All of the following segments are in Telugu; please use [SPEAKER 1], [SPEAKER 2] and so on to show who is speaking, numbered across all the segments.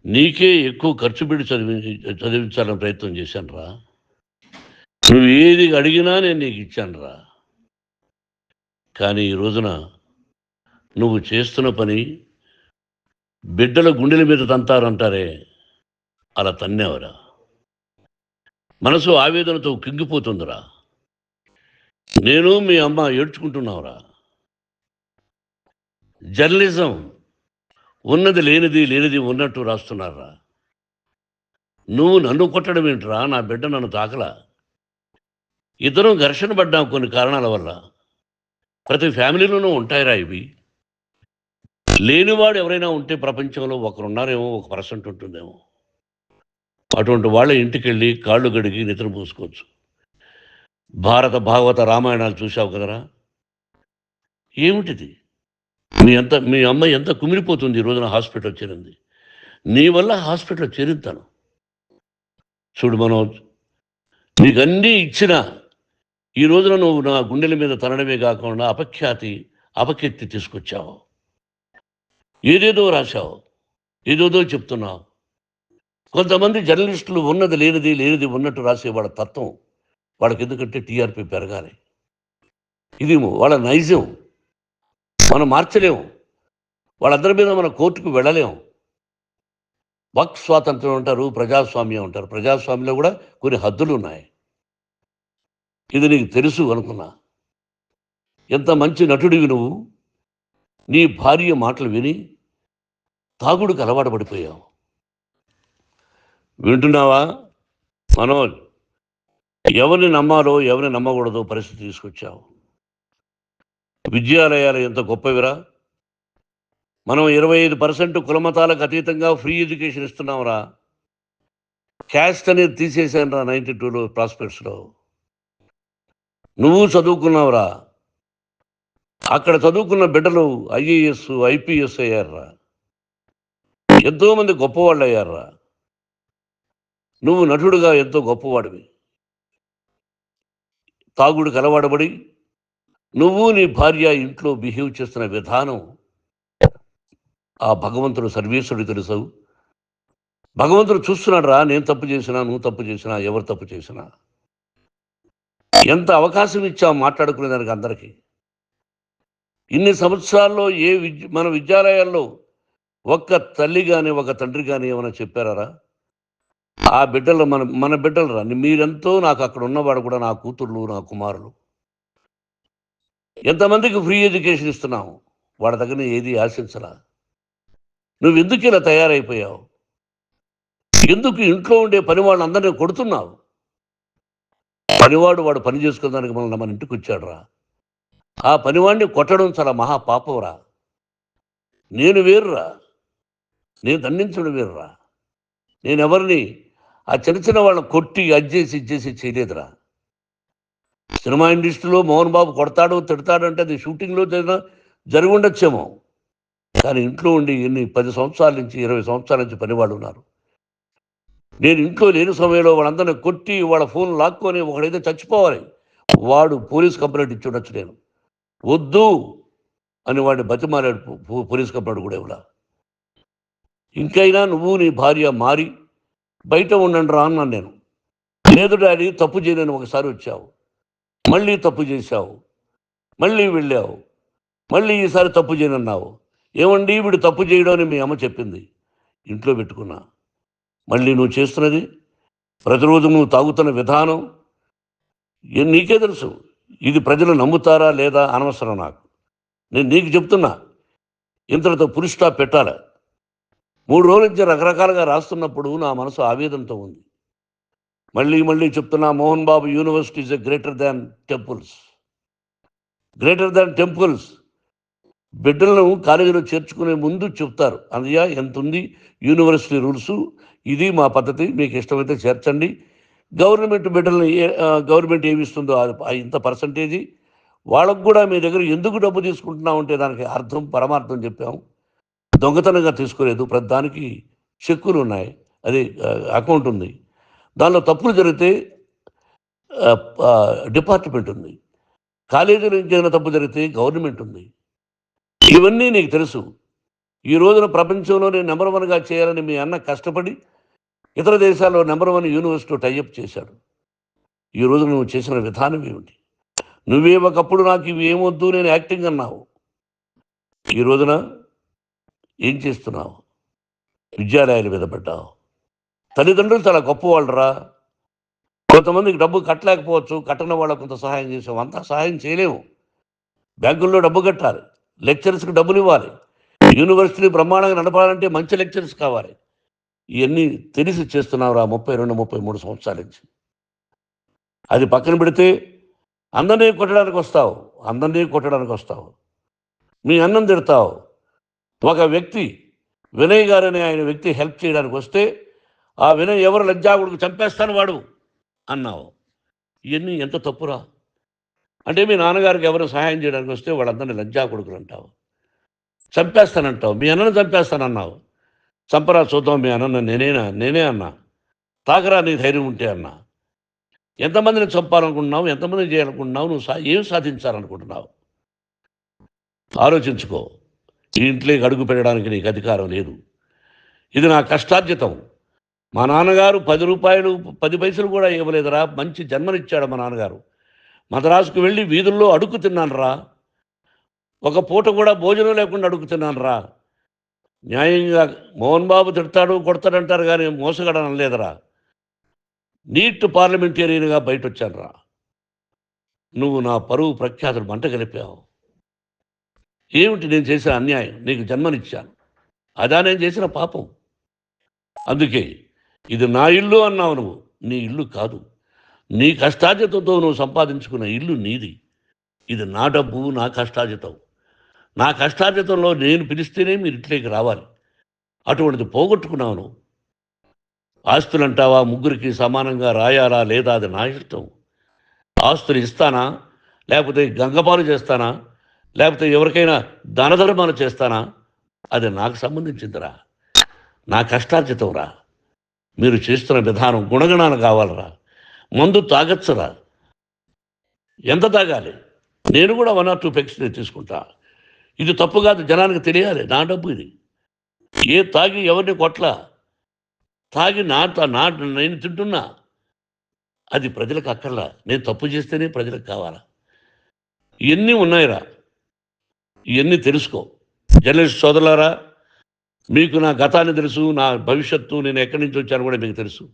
[SPEAKER 1] నీకే ఎక్కువ ఖర్చు పెట్టి చదివించాలని ప్రయత్నం చేశానురా. నువ్వు ఏది అడిగినా నేను నీకు ఇచ్చానురా. కానీ ఈ రోజున నువ్వు చేస్తున్న పని బిడ్డల గుండెల మీద తంతారంటారే, అలా తన్నావురా. మనసు ఆవేదనతో కింగిపోతుందిరా. నేను మీ అమ్మ ఏడ్చుకుంటున్నావురా. జర్నలిజం ఉన్నది లేనిది, లేనిది ఉన్నట్టు రాస్తున్నారా. నువ్వు నన్ను కొట్టడం ఏంట్రా? నా బిడ్డ నన్ను తాకలా. ఇద్దరం ఘర్షణ పడ్డాం కొన్ని కారణాల వల్ల. ప్రతి ఫ్యామిలీలోనూ ఉంటాయిరా ఇవి. లేనివాడు ఎవరైనా ఉంటే ప్రపంచంలో ఒకరున్నారేమో, 1% ఉంటుందేమో. అటువంటి వాళ్ళ ఇంటికి వెళ్ళి కాళ్ళు గడిగి నిద్ర పూసుకోవచ్చు. భారత భాగవత రామాయణాలు చూశావు కదరా. ఏమిటిది? మీ అమ్మ ఎంత కుమిలిపోతుంది ఈ రోజున హాస్పిటల్ చేరింది. నీ వల్ల హాస్పిటల్ చేరుతాను. చూడు మనోజ్, నీకన్నీ ఇచ్చిన ఈ రోజున నువ్వు నా గుండెల మీద తనడమే కాకుండా అపకీర్తి తీసుకొచ్చావు. ఏదేదో రాశావు, ఏదేదో చెప్తున్నావు. కొంతమంది జర్నలిస్టులు ఉన్నది లేనిది, లేనిది ఉన్నట్టు రాసే వాళ్ళ తత్వం వాళ్ళకి ఎందుకంటే టీఆర్పీ పెరగాలి. ఇది వాళ్ళ నైజం. మనం మార్చలేము. వాళ్ళందరి మీద మన కోర్టుకు వెళ్ళలేము. వాక్ స్వాతంత్రం అంటారు, ప్రజాస్వామ్యం అంటారు. ప్రజాస్వామ్యంలో కూడా కొన్ని హద్దులు ఉన్నాయి. ఇది నీకు తెలుసు అనుకున్నా. ఎంత మంచి నటుడివి నువ్వు. నీ భార్య మాటలు విని తాగుడుకు అలవాటు పడిపోయావు. వింటున్నావా మనోజ్? ఎవరిని నమ్మాలో ఎవరిని నమ్మకూడదో పరిస్థితి తీసుకొచ్చావు. విద్యాలయాలు ఎంత గొప్పవిరా. మనం 25% కులమతాలకు అతీతంగా ఫ్రీ ఎడ్యుకేషన్ ఇస్తున్నాంరా. క్యాస్ట్ అనేది తీసేసానురా 92లో ప్రాస్పెక్ట్స్లో. నువ్వు చదువుకున్నావురా. అక్కడ చదువుకున్న బిడ్డలు ఐఏఎస్, ఐపీఎస్ అయ్యారురా. ఎంతోమంది గొప్పవాళ్ళు అయ్యారురా. నువ్వు నటుడుగా ఎంతో గొప్పవాడివి. తాగుడికి అలవాడబడి నువ్వు నీ భార్య ఇంట్లో బిహేవ్ చేస్తున్న విధానం ఆ భగవంతుడు సర్వేశ్వరుడు తెలుసు. భగవంతుడు చూస్తున్నాడు రా. నేను తప్పు చేసినా, నువ్వు తప్పు చేసినా, ఎవరు తప్పు చేసినా. ఎంత అవకాశం ఇచ్చావు మాట్లాడుకునేదానికి అందరికీ. ఇన్ని సంవత్సరాల్లో మన విద్యాలయాల్లో ఒక్క తల్లి కానీ ఒక తండ్రి కానీ ఏమైనా చెప్పారా? ఆ బిడ్డలు మన బిడ్డలు రా. మీరెంతో నాకు అక్కడ ఉన్నవాడు కూడా నా కూతుర్లు, నా కుమారులు. ఎంతమందికి ఫ్రీ ఎడ్యుకేషన్ ఇస్తున్నావు. వాడి దగ్గర ఏది ఆశించరా. నువ్వు ఎందుకు ఇలా తయారైపోయావు? ఎందుకు ఇంట్లో ఉండే పని వాళ్ళందరినీ కొడుతున్నావు? పనివాడు వాడు పని చేసుకునేదానికి మన ఇంటికి వచ్చాడు రా. ఆ పనివాడిని కొట్టడం చాలా మహాపాపంరా. నేను వేరురా. నేను దండించడం వేరురా. నేను ఎవరిని ఆ చిన్న వాళ్ళని కొట్టి ఇచ్చేసి చేయలేదురా. సినిమా ఇండస్ట్రీలో మోహన్ బాబు కొడతాడు, తిడతాడు అంటే అది షూటింగ్లో జరిగి ఉండొచ్చేమో. కానీ ఇంట్లో ఉండి 10 సంవత్సరాల నుంచి 20 సంవత్సరాల నుంచి పనివాళ్ళు ఉన్నారు. నేను ఇంట్లో లేని సమయంలో వాళ్ళందరినీ కొట్టి వాళ్ళ ఫోన్ లాక్కొని ఒకడైతే చచ్చిపోవాలి. వాడు పోలీస్ కంప్లైంట్ ఇచ్చి ఉండొచ్చు. నేను వద్దు అని వాడిని బతిమాలాడు. పోలీస్ కంప్లైంట్ కూడా ఇవ్వలా. ఇంకైనా నువ్వు నీ భార్య మారి బయట ఉండండి రా అన్నాను నేను. లేదు డాడీ, తప్పు చేయలేని ఒకసారి వచ్చావు, మళ్ళీ తప్పు చేశావు, మళ్ళీ వెళ్ళావు, మళ్ళీ ఈసారి తప్పు చేయనన్నావు. ఏమండి వీడు తప్పు చేయడం అని మీ అమ్మ చెప్పింది. ఇంట్లో పెట్టుకున్నా. మళ్ళీ నువ్వు చేస్తున్నది, ప్రతిరోజు నువ్వు తాగుతున్న విధానం నీకే తెలుసు. ఇది ప్రజలు నమ్ముతారా లేదా అనవసరం నాకు. నేను నీకు చెప్తున్నా, ఇంతటితో పులి స్టాప్ పెట్టాలి. 3 రోజుల నుంచి రకరకాలుగా రాస్తున్నప్పుడు నా మనసు ఆవేదనతో ఉంది. మళ్ళీ చెప్తున్నా, Mohan Babu university is greater than temples. Greater than temples. బిడ్డలను కాలేజీలో చేర్చుకునే ముందు చెప్తారు, అన్నయ్య ఎంత ఉంది యూనివర్సిటీ రూల్స్, ఇది మా పద్ధతి, మీకు ఇష్టమైతే చేర్చండి. గవర్నమెంట్ బిడ్డలను గవర్నమెంట్ ఏమి ఇస్తుందో ఇంత పర్సంటేజీ వాళ్ళకు కూడా మీ దగ్గర ఎందుకు డబ్బు తీసుకుంటున్నాం అంటే దానికి అర్థం పరమార్థం చెప్పాము. దొంగతనంగా తీసుకోలేదు. ప్రతి దానికి చెక్కులు ఉన్నాయి, అది అకౌంట్ ఉంది. దానిలో తప్పులు జరిగితే డిపార్ట్మెంట్ ఉంది. కాలేజీలో ఇంకేదైనా తప్పు జరిగితే గవర్నమెంట్ ఉంది. ఇవన్నీ నీకు తెలుసు. ఈ రోజున ప్రపంచంలోనే నెంబర్ వన్గా చేయాలని మీ అన్న కష్టపడి ఇతర దేశాల్లో నెంబర్ వన్ యూనివర్సిటీ టైఅప్ చేశాడు. ఈ రోజు నువ్వు చేసిన విధానం ఏమిటి? నువ్వే ఒకప్పుడు నాకు ఇవి ఏమొద్దు నేను యాక్టింగ్ అన్నావు. ఈ రోజున ఏం చేస్తున్నావు? విద్యాలయాల మీద పడ్డావు. తల్లిదండ్రులు చాలా గొప్పవాళ్ళరా. కొంతమందికి డబ్బు కట్టలేకపోవచ్చు, కట్టని వాళ్ళకు కొంత సహాయం చేసావు. అంతా సహాయం చేయలేము. బ్యాంకుల్లో డబ్బు కట్టాలి, లెక్చరర్స్కి డబ్బులు ఇవ్వాలి, యూనివర్సిటీ బ్రహ్మాండంగా నడపాలంటే మంచి లెక్చరర్స్ కావాలి. ఇవన్నీ తెలిసి చేస్తున్నావురా 32, 33 సంవత్సరాల నుంచి. అది పక్కన పెడితే అందరినీ కొట్టడానికి వస్తావు. మీ అన్నం తిడతావు. ఒక వ్యక్తి వినయ్ గారనే ఆయన వ్యక్తి హెల్ప్ చేయడానికి వస్తే ఆ వినయ్ ఎవరు లజ్జాగుడికి చంపేస్తాను వాడు అన్నావు. ఇవన్నీ ఎంత తప్పురా? అంటే మీ నాన్నగారికి ఎవరు సహాయం చేయడానికి వస్తే వాళ్ళందరినీ లజ్జాగుడుకులు అంటావు, చంపేస్తానంటావు. మీ అన్నను చంపేస్తానన్నావు. చంపరా చూద్దాం మీ అన్న. నేనే అన్నా. తాకరా నీ ధైర్యం ఉంటే అన్నా. ఎంతమందిని చంపాలనుకుంటున్నావు? ఎంతమందిని చేయాలనుకుంటున్నావు? నువ్వు ఏం సాధించాలనుకుంటున్నావు? ఆలోచించుకో. ఈ ఇంట్లోకి అడుగు పెట్టడానికి నీకు అధికారం లేదు. ఇది నా కష్టార్జితం. మా నాన్నగారు 10 రూపాయలు 10 పైసలు కూడా ఇవ్వలేదురా. మంచి జన్మనిచ్చాడు మా నాన్నగారు. మద్రాసుకు వెళ్ళి వీధుల్లో అడుగు తిన్నాను రా. ఒక పూట కూడా భోజనం లేకుండా అడుగు తిన్నాను రా. న్యాయంగా మోహన్ బాబు తిడతాడు కొడతాడంటారు కానీ మోసగడనం లేదురా. నీట్ పార్లమెంటేరియన్గా బయట వచ్చాను రా. నువ్వు నా పరువు ప్రఖ్యాతులు మంట కలిపావు. ఏమిటి నేను చేసిన అన్యాయం? నీకు జన్మనిచ్చాను, అదా నేను చేసిన పాపం. అందుకే ఇది నా ఇల్లు అన్నావు. నువ్వు నీ ఇల్లు కాదు. నీ కష్టార్జితంతో నువ్వు సంపాదించుకున్న ఇల్లు నీది. ఇది నా డబ్బు, నా కష్టార్జితం. నా కష్టార్జితంలో నేను పిలిస్తేనే మీరు ఇంట్లోకి రావాలి. అటువంటిది పోగొట్టుకున్నావు నువ్వు. ఆస్తులు అంటావా? ముగ్గురికి సమానంగా రాయాలా లేదా అది నా ఇష్టం. ఆస్తులు ఇస్తానా, లేకపోతే గంగపాలు చేస్తానా, లేకపోతే ఎవరికైనా దానధర్మాలు చేస్తానా, అది నాకు సంబంధించిందిరా. నా కష్టార్జితం రా. మీరు చేస్తున్న విధానం గుణగణాలు కావాలరా. మందు తాగచ్చురా. ఎంత తాగాలి? నేను కూడా 1 or 2 పెగ్స్ తీసుకుంటా. ఇది తప్పు కాదు, జనానికి తెలియాలి. నా డబ్బు ఇది. తాగి ఎవరిని కొట్లా. తాగి నేను తింటున్నా. అది ప్రజలకు అక్కర్లా. నేను తప్పు చేస్తేనే ప్రజలకు కావాలా. ఇవన్నీ ఉన్నాయిరా. ఇవన్నీ తెలుసుకో. జర్నలిస్ట్ సోదరులారా, మీకు నా గతాన్ని తెలుసు, నా భవిష్యత్తు, నేను ఎక్కడి నుంచి వచ్చాను కూడా మీకు తెలుసు.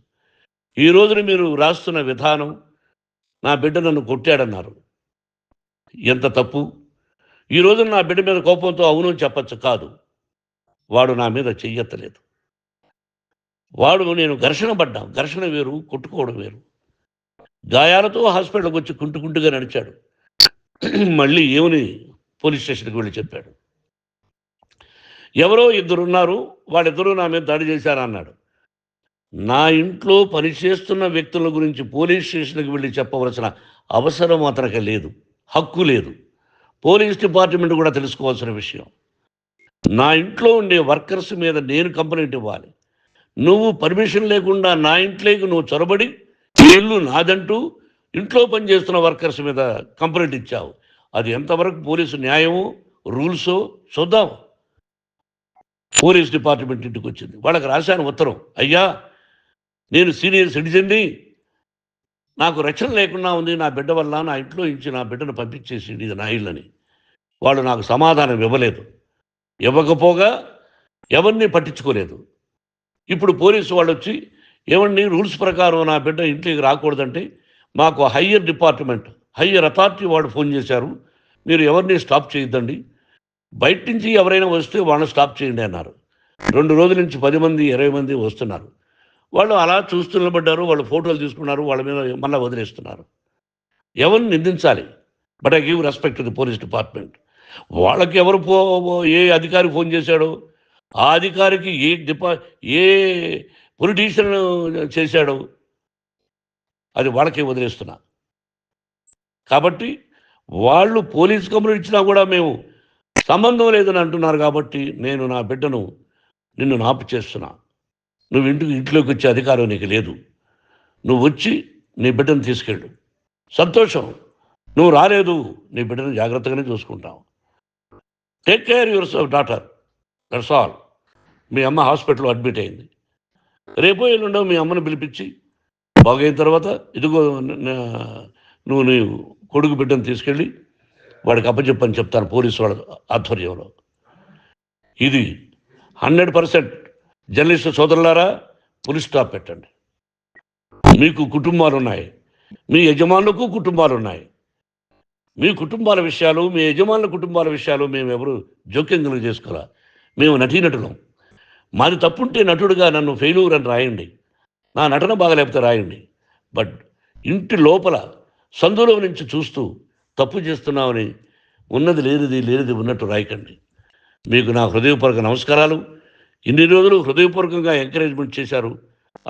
[SPEAKER 1] ఈ రోజున మీరు రాస్తున్న విధానం, నా బిడ్డ నన్ను కొట్టాడన్నారు. ఎంత తప్పు! ఈ రోజున నా బిడ్డ మీద కోపంతో అవును చెప్పచ్చు. కాదు, వాడు నా మీద చెయ్యెత్తలేదు. నేను ఘర్షణ పడ్డాం. ఘర్షణ వేరు, కొట్టుకోవడం వేరు. గాయాలతో హాస్పిటల్కి వచ్చి కుంటుకుంటుగా నడిచాడు. మళ్ళీ ఏమని పోలీస్ స్టేషన్కి వెళ్ళి చెప్పాడు. ఎవరో 2 ఉన్నారు, వాళ్ళిద్దరూ నా మీద దాడి చేశారన్నాడు. నా ఇంట్లో పనిచేస్తున్న వ్యక్తుల గురించి పోలీస్ స్టేషన్కి వెళ్ళి చెప్పవలసిన అవసరం అతనికి లేదు, హక్కు లేదు. పోలీస్ డిపార్ట్మెంట్ కూడా తెలుసుకోవాల్సిన విషయం. నా ఇంట్లో ఉండే వర్కర్స్ మీద నేను కంప్లైంట్ ఇవ్వాలి. నువ్వు పర్మిషన్ లేకుండా నా ఇంట్లోకి నువ్వు చొరబడి ఇల్లు నాదంటూ ఇంట్లో పనిచేస్తున్న వర్కర్స్ మీద కంప్లైంట్ ఇచ్చావు. అది ఎంతవరకు పోలీసు న్యాయమో రూల్సో చూద్దాం. పోలీస్ డిపార్ట్మెంట్ ఇంటికి వచ్చింది. వాళ్ళకి రాశాను ఉత్తరం. అయ్యా, నేను సీనియర్ సిటిజన్ని, నాకు రక్షణ లేకుండా ఉంది. నా బిడ్డ వల్ల నా ఇంట్లో నుంచి నా బిడ్డను పంపించేసి ఇది నా ఇల్లని. వాళ్ళు నాకు సమాధానం ఇవ్వలేదు. ఇవ్వకపోగా ఎవరిని పట్టించుకోలేదు. ఇప్పుడు పోలీసు వాళ్ళు వచ్చి ఏమండి రూల్స్ ప్రకారం నా బిడ్డ ఇంట్లోకి రాకూడదంటే మాకు హయ్యర్ అథారిటీ వాళ్ళు ఫోన్ చేశారు. మీరు ఎవరిని స్టాప్ చేయొద్దండి, బయట నుంచి ఎవరైనా వస్తే వాళ్ళని స్టాప్ చేయండి అన్నారు. 2 రోజుల నుంచి 10 మంది 20 మంది వస్తున్నారు. వాళ్ళు అలా చూస్తూ నిలబడ్డారు. వాళ్ళు ఫోటోలు తీసుకున్నారు. వాళ్ళ మీద మళ్ళీ వదిలేస్తున్నారు. ఎవరిని నిందించాలి? But I give respect to the police department. వాళ్ళకి ఏ అధికారి ఫోన్ చేశాడో, ఆ అధికారికి ఏ పొలిటీషియన్ చేశాడో అది వాళ్ళకే వదిలేస్తున్నా. కాబట్టి వాళ్ళు పోలీస్ కంప్లైంట్ ఇచ్చినా కూడా మేము సంబంధం లేదని అంటున్నారు. కాబట్టి నేను నా బిడ్డను నిన్ను నాపు చేస్తున్నా. నువ్వు ఇంట్లోకి వచ్చే అధికారం నీకు లేదు. నువ్వు వచ్చి నీ బిడ్డను తీసుకెళ్ళు. సంతోషం. నువ్వు రాలేదు, నీ బిడ్డను జాగ్రత్తగానే చూసుకుంటావు. Take care your daughter. That's all. మీ అమ్మ హాస్పిటల్లో అడ్మిట్ అయింది. రేపో ఎల్లుండో మీ అమ్మని పిలిపించి బాగైన తర్వాత ఇదిగో నువ్వు నీ కొడుకు బిడ్డను తీసుకెళ్ళి వాడికి అప్పచెప్పని చెప్తాను పోలీసు వాళ్ళ ఆధ్వర్యంలో. ఇది 100% జర్నలిస్టు సోదరులారా, పులి స్టాప్ పెట్టండి. మీకు కుటుంబాలు ఉన్నాయి, మీ యజమానులకు కుటుంబాలు ఉన్నాయి. మీ కుటుంబాల విషయాలు, మీ యజమానుల కుటుంబాల విషయాలు మేమెవరు జోక్యం కలుగ చేసుకోవాలా. మేము నటీనటులం. మాది తప్పుంటే నటుడుగా నన్ను ఫెయిల్యూర్ అని రాయండి, నా నటన బాగలేకపోతే రాయండి. బట్ ఇంటి లోపల సందులో నుంచి చూస్తూ తప్పు చేస్తున్నామని ఉన్నది లేనిది లేనిది ఉన్నట్టు రాయకండి. మీకు నా హృదయపూర్వక నమస్కారాలు. ఇన్ని రోజులు హృదయపూర్వకంగా ఎంకరేజ్మెంట్ చేశారు.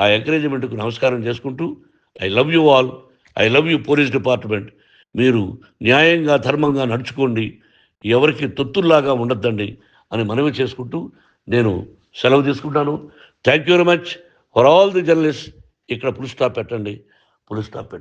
[SPEAKER 1] ఆ ఎంకరేజ్మెంట్కు నమస్కారం చేసుకుంటూ I love you all. I love you police department. మీరు న్యాయంగా ధర్మంగా నడుచుకోండి, ఎవరికి తొత్తుల్లాగా ఉండొద్దండి అని మనవి చేసుకుంటూ నేను సెలవు తీసుకుంటాను. Thank you very much for all the journalist. ఇక్కడ పులి స్టాప్ పెట్టండి, పులి స్టాప్ పెట్టండి.